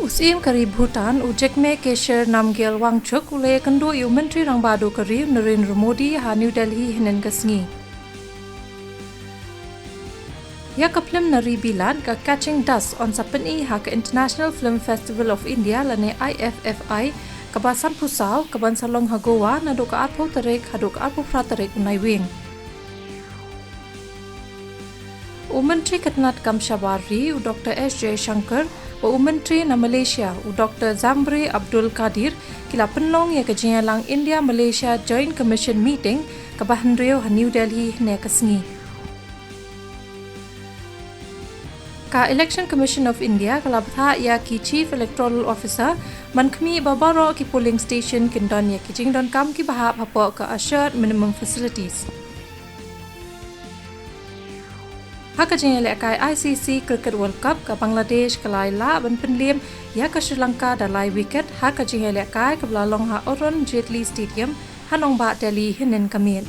Usim kari Bhutan ujek me kesher namgel wangchuk ule kendu yu menteri rang badu kari Narendra Modi ha New Delhi hinen kasngi. Ya kaplim nari bilad ka Catching Dust on sapeni ha ka International Film Festival of India lane IFFI kabasan pusau kaban Shillong ha Goa na do ka atho tarek haduk apu pratarek unai wing. Menteri Ketnat Kamshabari u Dr. S.J. Shankar u Menteri na Malaysia u Dr. Zamri Abdul Kadir kila penlong ya kejenyalang India Malaysia Joint Commission meeting kabahan rio ha New Delhi ne kasngi. Ka Election Commission of India kalabtha ya ki Chief Electoral Officer mankmi babaro ki polling station kindon ya ki jingdon kam ki bahap hapo ka assured minimum facilities. Haka jengele kai ICC Cricket World Cup ka Bangladesh kalai la ban penlim ya ka Sri Lanka dalai wicket haka jengele kai ka Blalong ha Orun Jaitley Stadium hanong ba Delhi hinen kamil.